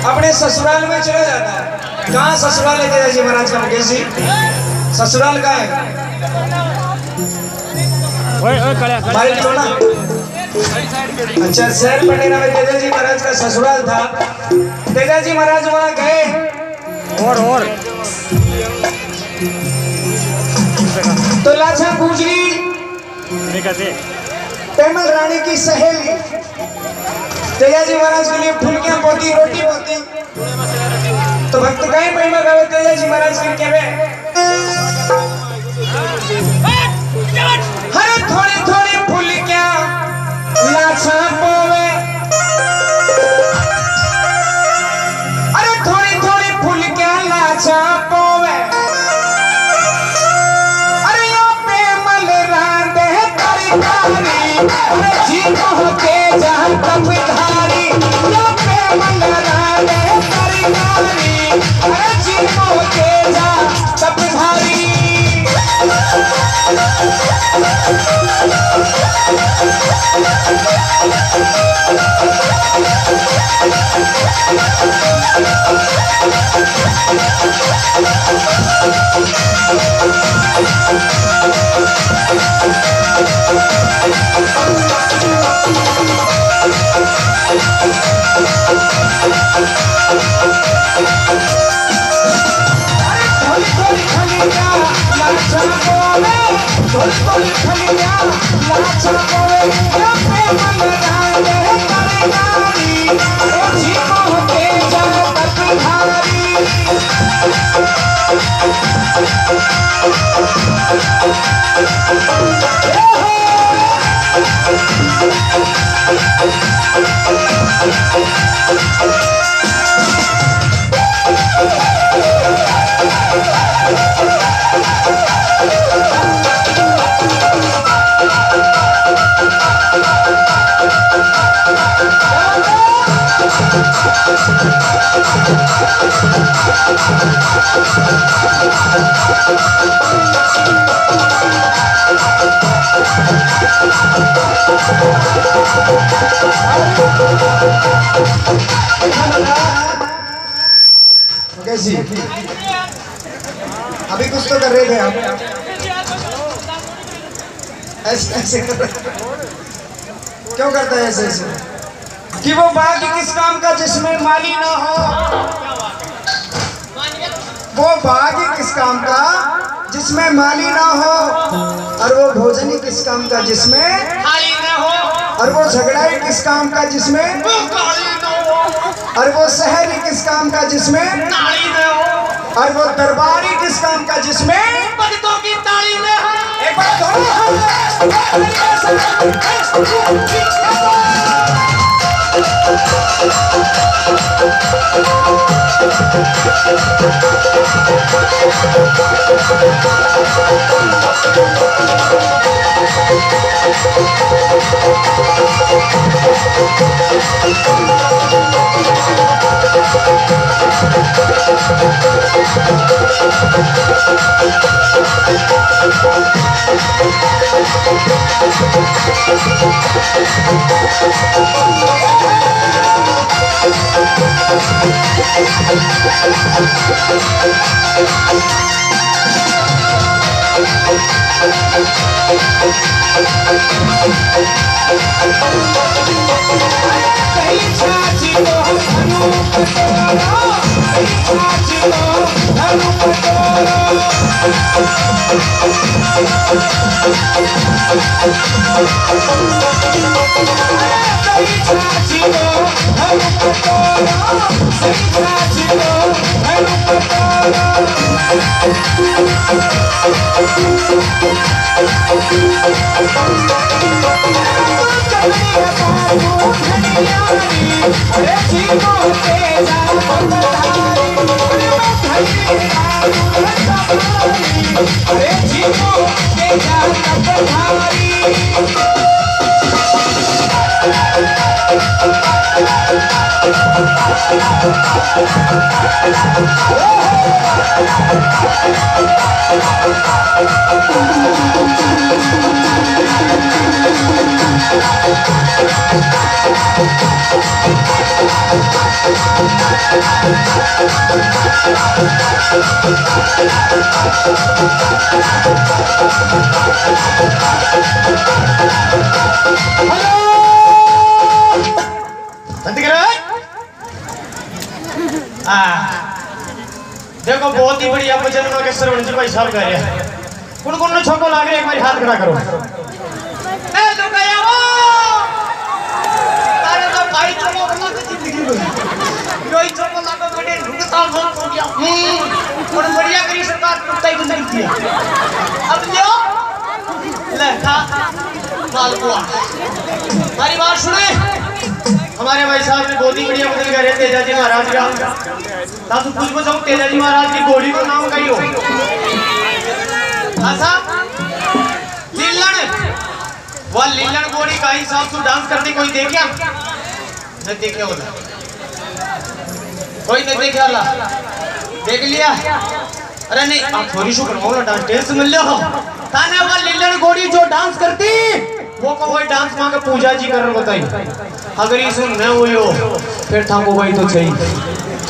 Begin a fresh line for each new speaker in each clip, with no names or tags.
अपने ससुराल में चले जाता है। कहाँ ससुराल है तेजा जी महाराज का? मुकेश जी ससुराल का है हमारे ना। अच्छा शहर पटेरा में तेजा जी महाराज का ससुराल था। तेजा जी महाराज वहाँ गए और तो लाछा गुजरी पेमल रानी की सहेली तेजा जी महाराज के लिए फुलकियां पोती रोटी पोती। तो भक्त गए महिमा गावे तेजा जी महाराज के केवे हरे थोड़ी थोड़ी फुलकियां लाछा पोवे। अरे थोड़ी थोड़ी फुलकियां लाछा पोवे। अरे यो पेमल रांधे तरकारी जी को के जा तब धारी। यो पेमल रांधे तरकारी अरे जी को के जा तब धारी। जी अभी कुछ तो कर रहे थे आप ऐसे कर रहे क्यों करता है ऐसे ऐसे कि वो बाग किस काम का जिसमें माली ना हो। वो बाग किस काम का जिसमें माली ना हो। और वो भोजन ही किस काम का जिसमें खाली ना हो। और वो झगड़ा ही किस काम का जिसमें और वो शहर ही किस काम का जिसमें ताली न हो। और वो दरबार ही किस काम का जिसमें भक्तों की ताली न हो। एक बार
देखो बहुत ही बढ़िया भजन के श्रवण जी भाई साहब गा रहे हैं। कौन छोको लाग रहे एक बार हाथ खड़ा करो। ए तो गया वो अरे तो भाई छोको बना के जिंदगी में योई छोको लागा बड़े रुकता हो गया। और बढ़िया करी सरकार कुत्ता ही गुजर दिया। अब लियो ले खा माल बुआ हमारी बात सुने। हमारे भाई साहब ने बहुत ही बढ़िया भजन गा रहे तेजा जी महाराज का। ताकि कुछ बताऊं तेजा जी महाराज की घोड़ी को नाम कही हो ऐसा लीलन वह लीलन घोड़ी का हिसाब से डांस करते कोई देखा नहीं देखे होगा कोई नहीं देखा ला देख लिया। अरे नहीं आप थोड़ी शू करवाओ ना डांस टेस्ट मिल लो ताने वह लीलन घोड़ी जो डांस करती वो को वही डांस मांगे पूजा जी कर बताई। अगर ये सुन न हुई हो फिर था को भाई तो सही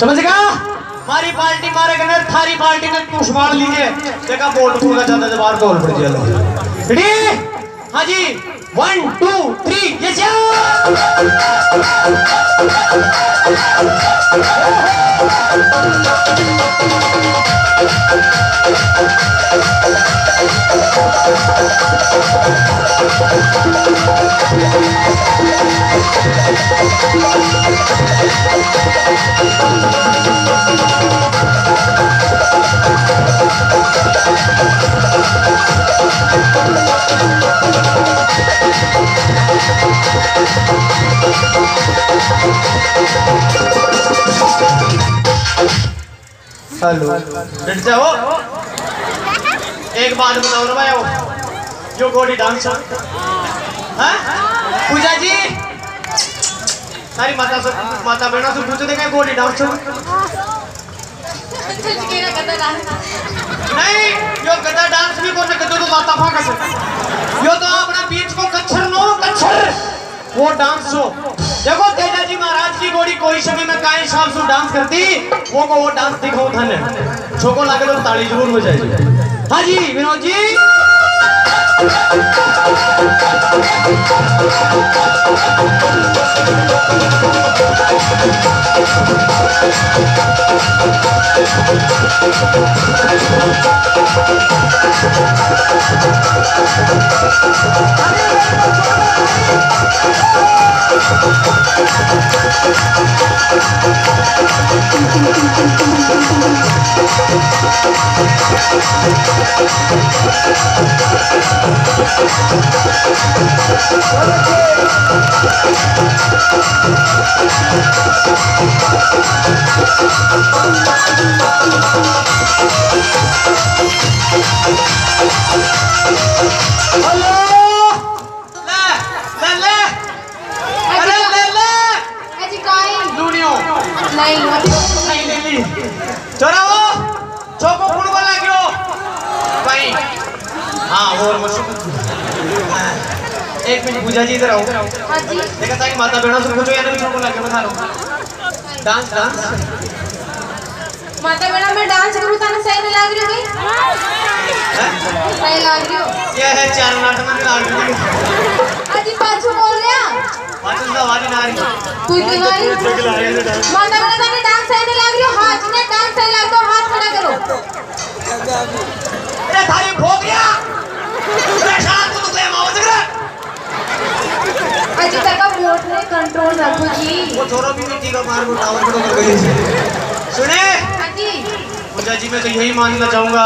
समझ गया। हमारी पार्टी मारे गए थारी पार्टी ने टूस मार लीजिए देखा बोर्ड पूरा ज्यादा जबार तोड़ पड़ जाए। रेडी हाँ जी 1 2 3 यस हेलो डट जाओ। एक बात बताओ रे भाई जो घोड़ी डांस हाँ पूजा जी सारी माता बहनों से पूछो देखा घोड़ी डांस नहीं यो गदा डांस भी कोने गदो तो माता फाका से यो तो अपना बीच को कच्छर नो कच्छर वो डांस हो। देखो तेजा जी महाराज की घोड़ी कोई समय में काहे हिसाब से डांस करती वो डांस दिखाओ थाने छोको लागे तो ताली जरूर बजाएगी। हाँ जी विनोद जी एक मिनट पूजा जी इधर आओ। हाँ जी देखा था कि माता बहनों से पूछो या नहीं छोको लाके बता रहा डांस डांस
माता बहना मैं डांस करूँ ताने सही नहीं लग रही भाई सही लग रही हो
ये है चार नाटक में लाग रही
अजी पाछू बोल रहा
पाछू से आवाज ना आ रही
कोई क्यों आ रही माता बहना ताने डांस सही नहीं लग रही हो हाथ ने डांस सही लग तो हाथ खड़ा करो।
अरे थारी भोग गया परेशान तो ले माओ जगह
अजी तक वोट ने कंट्रोल रखो जी
वो छोरो भी मिट्टी का मार को टावर को कर गई सुने।
हाँ जी
पूजा जी मैं तो यही मानना चाहूंगा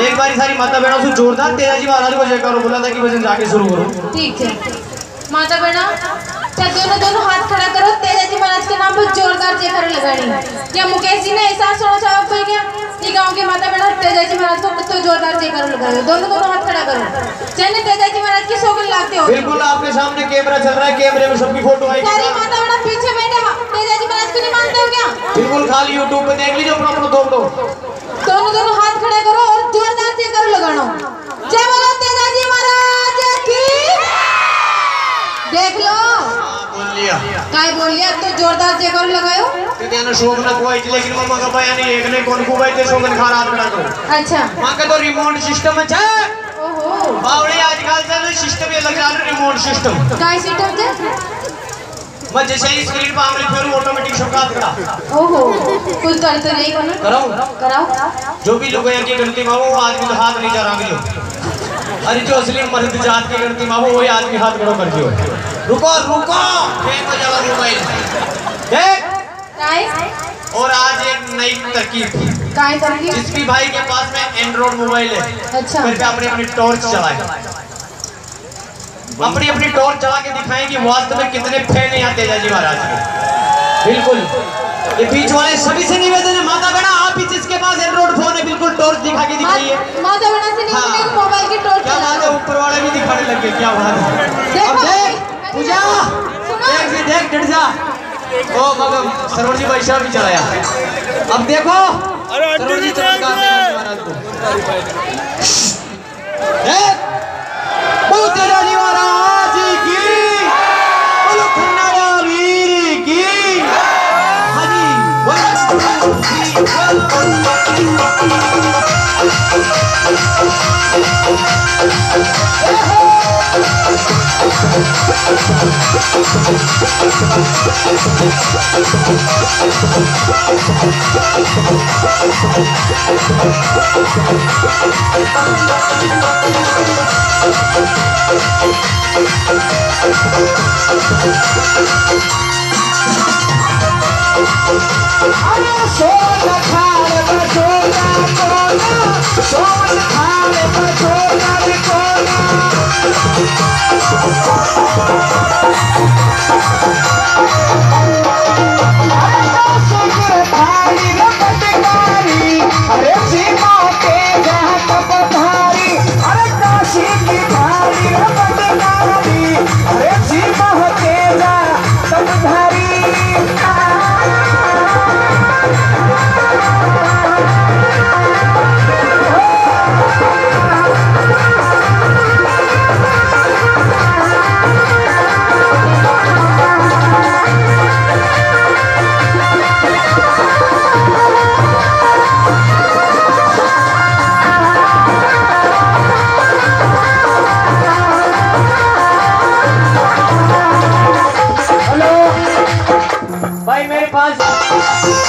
एक बार सारी माता बहनों से जोरदार तेजा जी महाराज को जयकारो बोला था कि भजन जाके शुरू करो।
ठीक है माता बहना दोनों हाथ खड़ा करो तेजा जी महाराज के नाम पर जोरदार जयकारा लगानी। क्या मुकेश जी ने एहसास होना चाहा कोई क्या ये गाँव की माता बहना तेजा जी महाराज को कितना जोरदार जयकारा लगाएंगे। दोनों हाथ खड़ा करो चलिए तेजा जी महाराज की सौगंध लागते हो।
बिल्कुल आपके सामने कैमरा चल रहा है कैमरे में सबकी फोटो आएगी।
सारी माता बहना पीछे बैठे तेजा जी महाराज को नहीं मानते हो क्या?
बिल्कुल खाली यूट्यूब पे देख लीजिए अपना दो
दोनों हाथ खड़े करो और जोरदार जयकारा लगाना। जय बोलो तेजा जी महाराज की देख लो
बोल लिया
काय बोल लिया तो जोरदार जेकर लगायो
ते त्यानं शोक न कोई लेकिन मम्मा का बयान एक ने कोण को बाई ते शोकन खा रात बना करो
अच्छा
मां का तो रिमोट सिस्टम है
ओहो
बावळे आजकल से सिस्टम ये लग रहा है रिमोट सिस्टम
काय सिस्टम थे
मैं जैसे ही स्क्रीन पे आमले फिर ऑटोमेटिक शौकात करा
ओहो कुछ कर तो नहीं कौन
कराओ
कराओ
जो भी लोग यहाँ की गलती माँ वो आदमी तो हाथ नहीं चढ़ा गयो अरे जो असली मर्द जात की गलती माँ वही आदमी हाथ खड़ो कर दियो रुको रुको फेंको जरा मोबाइल देख
काय
और आज एक नई तरकीब
काय तरकीब
जिस भी भाई के पास में एंड्रॉइड मोबाइल है
अच्छा
फिर अपनी अपनी टॉर्च चलाए अपनी अपनी टॉर्च चला के दिखाएं कि वास्तव में कितने फैन हैं यहाँ तेजाजी महाराज के बिल्कुल ये बीच वाले सभी से निवेदन है माता बहना आप ही जिसके पास एंड्रॉइड फोन है बिल्कुल टॉर्च दिखा के दिखाइए
माता बहना से नहीं मिलेगी मोबाइल की टॉर्च
क्या बात है ऊपर वाले भी दिखाने लगे क्या बात है अब देख पूजा देख जी देख डट जा ओ मगम सरवण जी भाई भी चलाया अब देखो सरवण जी महाराज को देख तेजाजी महाराज की बोलो खन्नारा वीर की भाई मेरे पास
अरे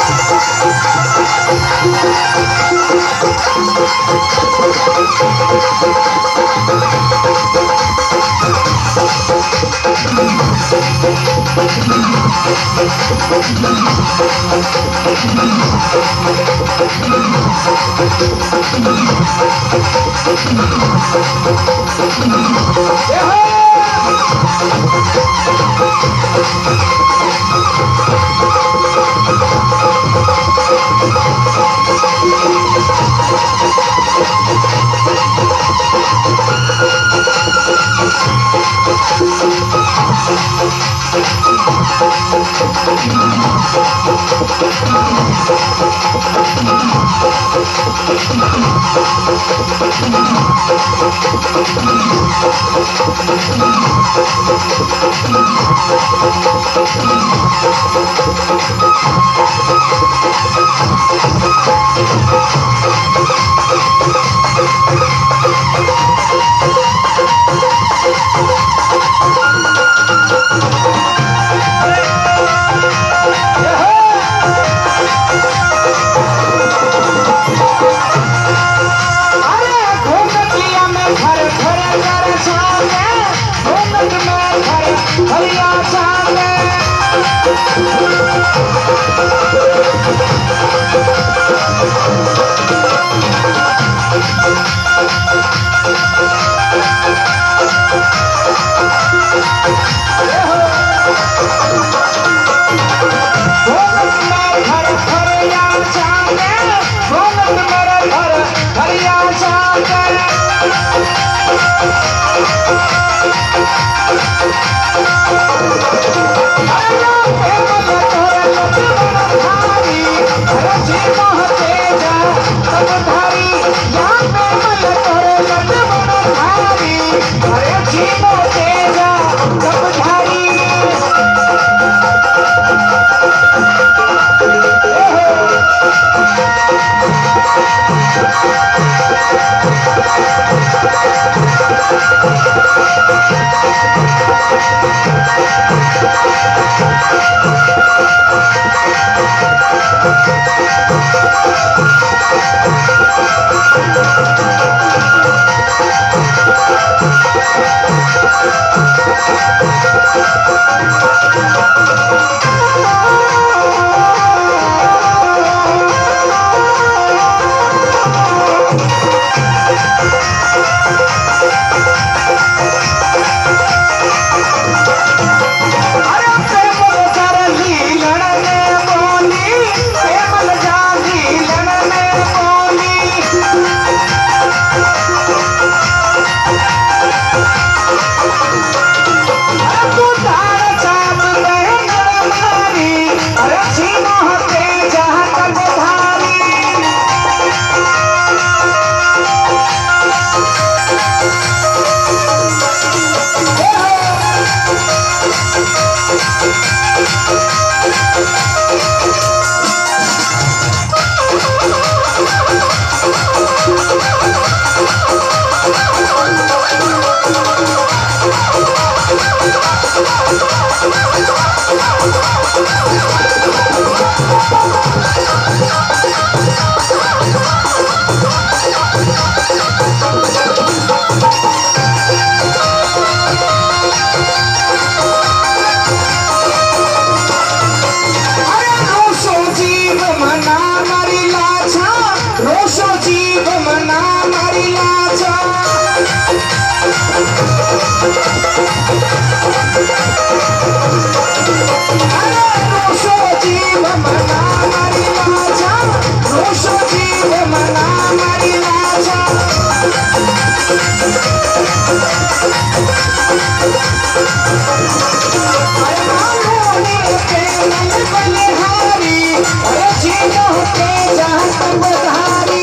कहते जात बधारी